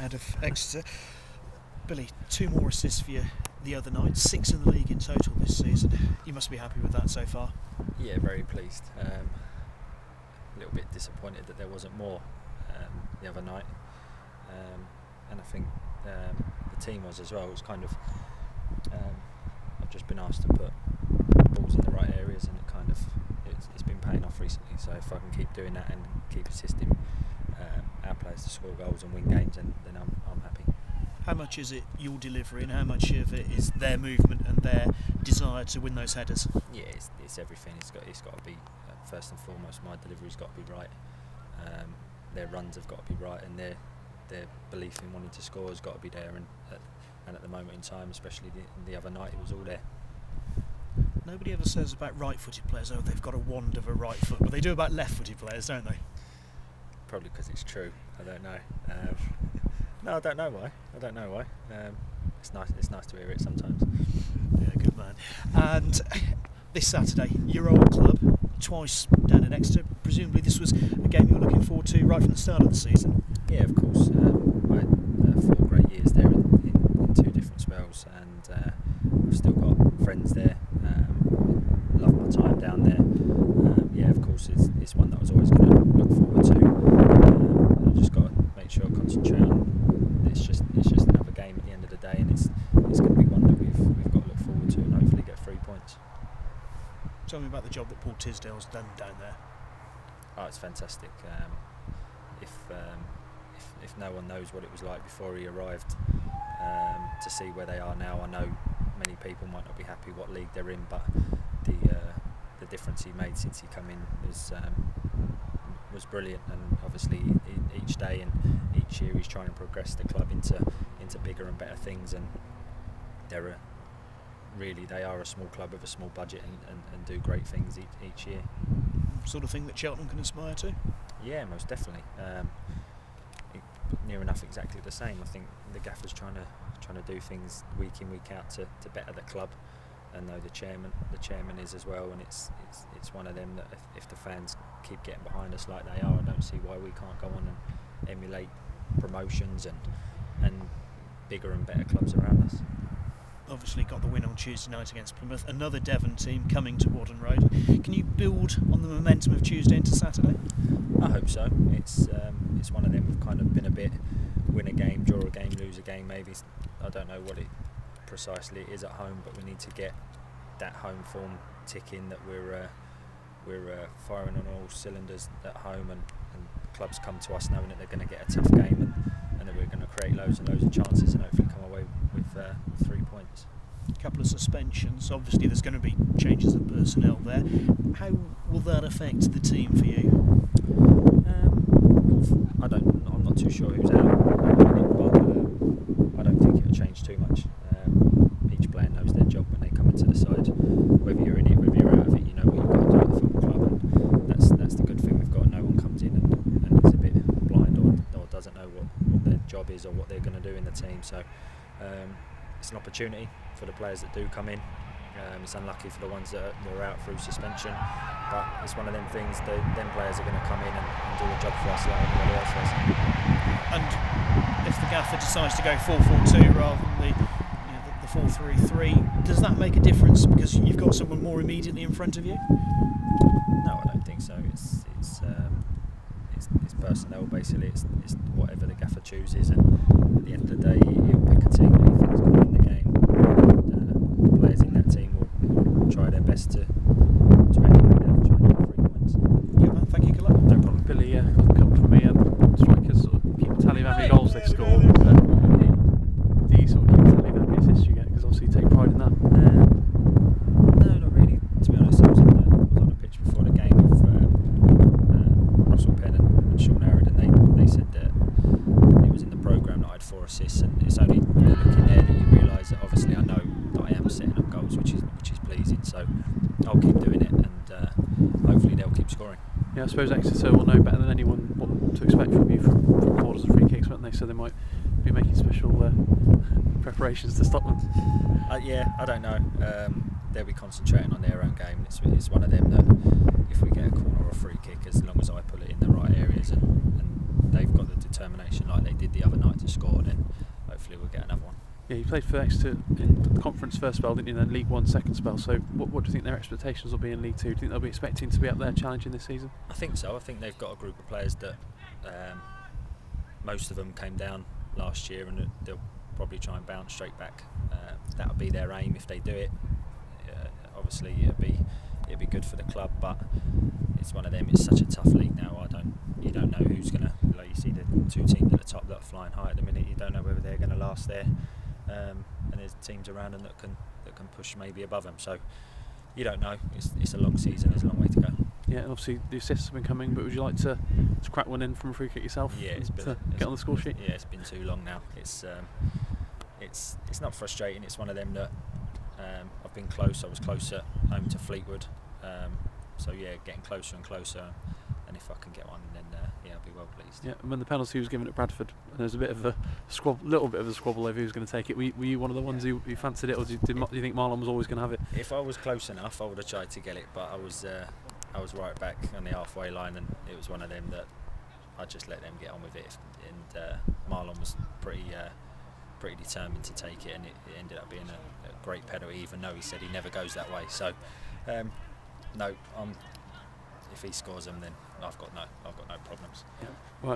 out of Exeter. Billy, 2 more assists for you the other night, 6 in the league in total this season. You must be happy with that so far. Yeah, very pleased. A little bit disappointed that there wasn't more the other night, and I think the team was as well. It was kind of I've just been asked to put balls in the right areas, and it's been paying off recently. So if I can keep doing that and keep assisting our players to score goals and win games, then I'm happy. How much is it your delivery, and how much of it is their movement and their desire to win those headers? Yeah, it's everything. It's got to be first and foremost. My delivery's got to be right. Their runs have got to be right, and their belief in wanting to score has got to be there. And at the moment in time, especially the other night, it was all there. Nobody ever says about right-footed players, oh, they've got a wand of a right foot, but they do about left-footed players, don't they? Probably because it's true. I don't know. No, I don't know why. It's nice. It's nice to hear it sometimes. Yeah, good man. And this Saturday, your old club, twice down in Exeter. Presumably, this was a game you were looking forward to right from the start of the season. Yeah, of course. I had 4 great years there in 2 different spells, and I've still got friends there. Love my time down there. Yeah, of course, it's one that I was always going to look forward to. I just got to make sure I concentrate on. It's just another game at the end of the day, and it's going to be one that we've got to look forward to and hopefully get 3 points. Tell me about the job that Paul Tisdale's done down there. Oh, it's fantastic. If no one knows what it was like before he arrived, to see where they are now, I know many people might not be happy what league they're in, but the difference he made since he come in was brilliant. And obviously each day and each year he's trying to progress the club into bigger and better things, and they are a small club with a small budget and do great things each year. Sort of thing that Cheltenham can aspire to? Yeah, most definitely. Near enough exactly the same. I think the gaffer's trying to do things week in, week out to better the club, and know the chairman is as well, and it's one of them that if the fans keep getting behind us like they are, I don't see why we can't go on and emulate promotions and bigger and better clubs around us. Obviously got the win on Tuesday night against Plymouth, another Devon team coming to Warden Road. Can you build on the momentum of Tuesday into Saturday? I hope so. It's one of them. We've kind of been a bit win a game, draw a game, lose a game. Maybe I don't know what it precisely is at home, but we need to get that home form ticking. That we're firing on all cylinders at home, and clubs come to us knowing that they're going to get a tough game, and that we're going to create loads and loads of chances and hopefully come away with 3 points. A couple of suspensions. Obviously, there's going to be changes of personnel there. How will that affect the team for you? I'm not too sure who's out, but I don't think it'll change too much. Each player knows their job when they come into the side. Whether you're in it, whether you're out of it, you know what you've got to do at the football club, and that's the good thing we've got. No one comes in and is a bit blind or doesn't know what their job is or what they're going to do in the team. So it's an opportunity for the players that do come in. It's unlucky for the ones that are out through suspension, but it's one of them things that them players are going to come in and do a job for us like anybody else does. And if the gaffer decides to go 4-4-2 rather than the 4-3-3, does that make a difference because you've got someone more immediately in front of you? No, I don't think so. It's personnel basically. It's whatever the gaffer chooses, and at the end of the day, he'll pick a team that he thinks can win the game. And, players in that team will try their best to aim down and try and get 3 points. Yeah, man. Thank you. Good luck. No problem, Billy. Yeah, come from me. Strikers sort of keep a tally of how many goals they've scored. Do you sort of keep a tally of how many assists you get? Because obviously you take pride in that. No, not really. To be honest, I was on the pitch before the game with Russell Penn and Sean Harrod, and they said that it was in the programme that I had 4 assists, and it's only looking there that you realise that obviously I know that I am setting up goals, which is pleasing. So I'll keep doing it, and hopefully they'll keep scoring. Yeah, I suppose Exeter will know better than anyone what to expect from you from corners and free kicks, won't they? So they might be making special preparations to stop them. Yeah, I don't know. They'll be concentrating on their own game. It's one of them that if we get a corner or a free kick, as long as I put it in the right areas and they've got the determination like they did the other night to score, Yeah, you played for Exeter in the conference first spell, didn't you? Then League One second spell. So what do you think their expectations will be in League Two? Do you think they'll be expecting to be up there challenging this season? I think so. I think they've got a group of players that most of them came down last year, and they'll probably try and bounce straight back. That'll be their aim if they do it. Obviously, it'd be good for the club, but it's one of them. It's such a tough league now. You don't know who's gonna. Like, you see the two teams at the top that are flying high at the minute. You don't know whether they're going to last there, and there's teams around them that can push maybe above them. So you don't know. It's a long season. There's a long way to go. Yeah, and obviously the assists have been coming, but would you like to crack one in from a free kick yourself? Yeah, get on the score sheet. Yeah, it's been too long now. It's not frustrating. It's one of them that I've been close. I was close at home to Fleetwood. So yeah, getting closer and closer. And if I can get one, then I'll be well pleased. Yeah, and when the penalty was given at Bradford, and there was a bit of a little bit of a squabble over who was going to take it. Were you one of the ones who fancied it, or do you think Marlon was always going to have it? If I was close enough, I would have tried to get it, but I was right back on the halfway line, and it was one of them that I just let them get on with it. And Marlon was pretty determined to take it, and it ended up being a great penalty, even though he said he never goes that way. So no, if he scores them, then I've got no problems. Yeah. Right,